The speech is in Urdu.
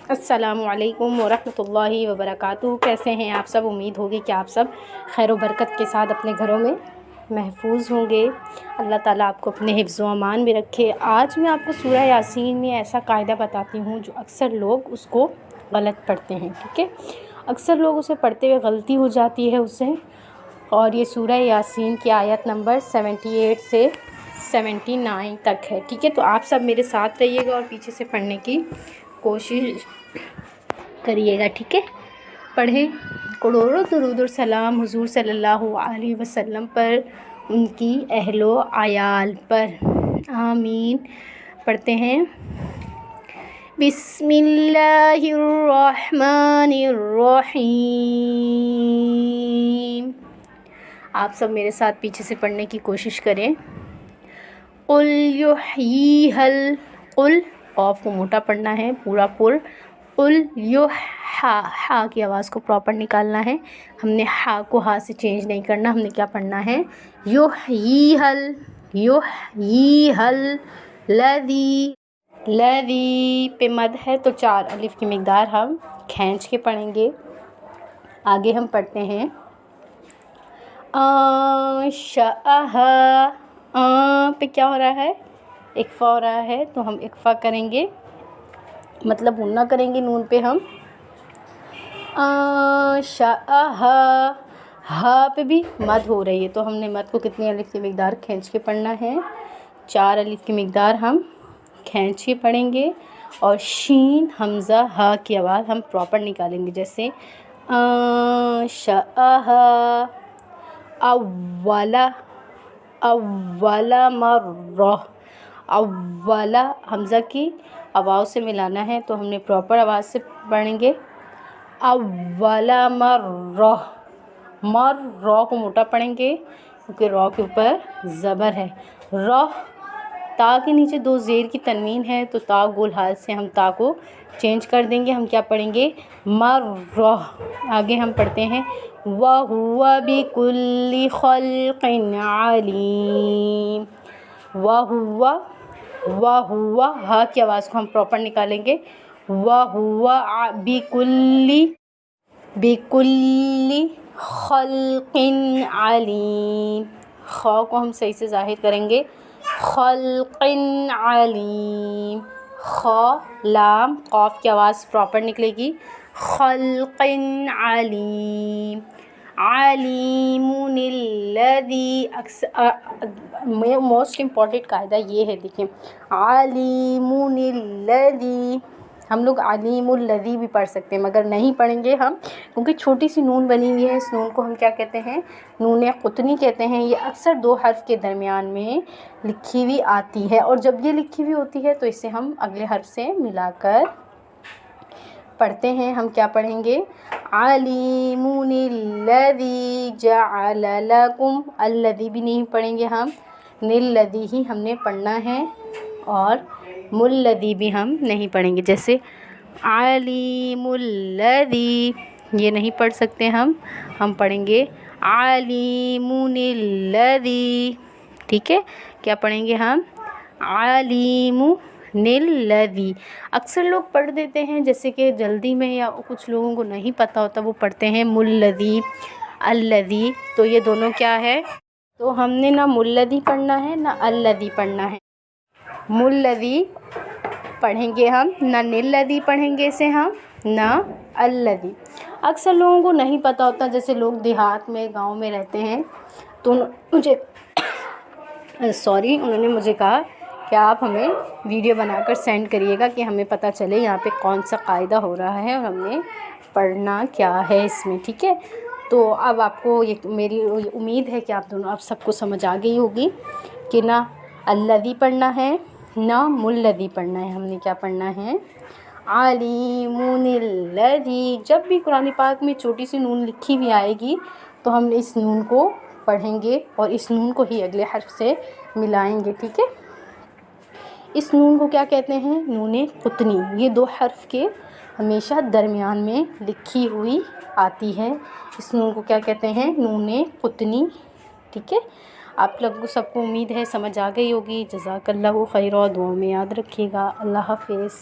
السلام علیکم ورحمۃ اللہ وبرکاتہ۔ کیسے ہیں آپ سب؟ امید ہوگی کہ آپ سب خیر و برکت کے ساتھ اپنے گھروں میں محفوظ ہوں گے۔ اللہ تعالیٰ آپ کو اپنے حفظ و امان میں رکھے۔ آج میں آپ کو سورہ یاسین میں ایسا قاعدہ بتاتی ہوں جو اکثر لوگ اس کو غلط پڑھتے ہیں، ٹھیک ہے؟ اکثر لوگ اسے پڑھتے ہوئے غلطی ہو جاتی ہے اسے، اور یہ سورہ یاسین کی آیت نمبر 78 سے 79 تک ہے، ٹھیک ہے؟ تو آپ سب میرے ساتھ رہیے گا اور پیچھے سے پڑھنے کی کوشش کریے گا، ٹھیک ہے؟ پڑھیں۔ کروڑوں درود و سلام حضور صلی اللہ علیہ وسلم پر، ان کی اہل و عیال پر، آمین۔ پڑھتے ہیں۔ بسم اللہ الرحمن الرحیم۔ آپ سب میرے ساتھ پیچھے سے پڑھنے کی کوشش کریں۔ قل یحییہا قل، قاف کو موٹا پڑھنا ہے، پورا پر۔ قل ہا کی آواز کو پراپر نکالنا ہے، ہم نے ہا کو ہا سے چینج نہیں کرنا، ہم نے کیا پڑھنا ہے؟ یحییہا الذی، لذی پہ مد ہے تو 4 الف کی مقدار ہم کھینچ کے پڑھیں گے۔ آگے ہم پڑھتے ہیں انشأہا، پہ کیا ہو رہا ہے؟ اکفا ہو رہا ہے، تو ہم اکفا کریں گے، مطلب غنہ کریں گے نون پہ ہم۔ انشأہا، ہا پہ بھی مد ہو رہی ہے، تو ہم نے مد کو کتنی الف کی مقدار کھینچ کے پڑھنا ہے؟ 4 الف کی مقدار ہم کھینچ کے پڑھیں گے، اور شین حمزہ ہا کی آواز ہم پراپر نکالیں گے، جیسے انشأہا اول مرہ، اولا حمزہ کی آواز سے ملانا ہے، تو ہم نے پراپر آواز سے پڑھیں گے اول مرہ، را کو موٹا پڑھیں گے کیونکہ را کے اوپر زبر ہے۔ رہ، تا کے نیچے 2 زیر کی تنوین ہے، تو تا گول حال سے ہم تا کو چینج کر دیں گے، ہم کیا پڑھیں گے؟ مرہ۔ آگے ہم پڑھتے ہیں وَهُوَ بِكُلِّ خَلْقٍ عَلِيمٌ۔ وَهُوَ، ہا کی آواز کو ہم پراپر نکالیں گے، وَهُوَ بِكُلِّ خَلْقٍ عَلِيمٌ۔ خا کو ہم صحیح سے ظاہر کریں گے، خلق علیم، خا لام قاف کی آواز پراپر نکلے گی، خلق علیم، علیم الذی، موسٹ امپورٹنٹ قاعدہ یہ ہے، دیکھیں، علیم الذی، ہم لوگ علیم الذی بھی پڑھ سکتے ہیں مگر نہیں پڑھیں گے ہم، کیونکہ چھوٹی سی نون بنی ہوئی ہے، اس نون کو ہم کیا کہتے ہیں؟ نون قطنی کہتے ہیں۔ یہ اکثر 2 حرف کے درمیان میں لکھی ہوئی آتی ہے، اور جب یہ لکھی ہوئی ہوتی ہے تو اسے ہم اگلے حرف سے ملا کر پڑھتے ہیں۔ ہم کیا پڑھیں گے؟ علیم الذی جعل لکم، الذی بھی نہیں پڑھیں گے ہم، الذی ہی ہم نے پڑھنا ہے، اور الذی بھی ہم نہیں پڑھیں گے، جیسے علیم الذی، یہ نہیں پڑھ سکتے ہم پڑھیں گے علیم الذی، ٹھیک ہے؟ کیا پڑھیں گے ہم؟ علیم الذی۔ اکثر لوگ پڑھ دیتے ہیں جیسے کہ جلدی میں، یا کچھ لوگوں کو نہیں پتہ ہوتا، وہ پڑھتے ہیں ملذی، الذی، تو یہ دونوں کیا ہے؟ تو ہم نے نہ ملذی پڑھنا ہے نہ الذی پڑھنا ہے، ملذی پڑھیں گے ہم، نہ نلذی پڑھیں گے اسے ہم، نہ الذی۔ اکثر لوگوں کو نہیں پتہ ہوتا، جیسے لوگ دیہات میں، گاؤں میں رہتے ہیں، تو انہوں نے مجھے کہا کہ آپ ہمیں ویڈیو بنا کر سینڈ کریے گا کہ ہمیں پتہ چلے یہاں پہ کون سا قاعدہ ہو رہا ہے اور ہم نے پڑھنا کیا ہے اس میں، ٹھیک ہے؟ تو اب آپ کو یہ میری امید ہے کہ آپ سب کو سمجھ آ گئی ہوگی کہ نہ الذی پڑھنا ہے نہ ملذی پڑھنا ہے، ہم نے کیا پڑھنا ہے؟ علیم الذی۔ جب بھی قرآن پاک میں چھوٹی سی نون لکھی ہوئی آئے گی تو ہم اس نون کو پڑھیں گے اور اس نون کو ہی اگلے حرف سے ملائیں گے، ٹھیک ہے؟ اس نون کو کیا کہتے ہیں؟ نون قطنی۔ یہ 2 حرف کے ہمیشہ درمیان میں لکھی ہوئی آتی ہے، اس نون کو کیا کہتے ہیں؟ نون قطنی، ٹھیک ہے؟ آپ لوگوں کو سب کو امید ہے سمجھ آ گئی ہوگی۔ جزاک اللہ خیر، دعاؤں میں یاد رکھیے گا۔ اللہ حافظ۔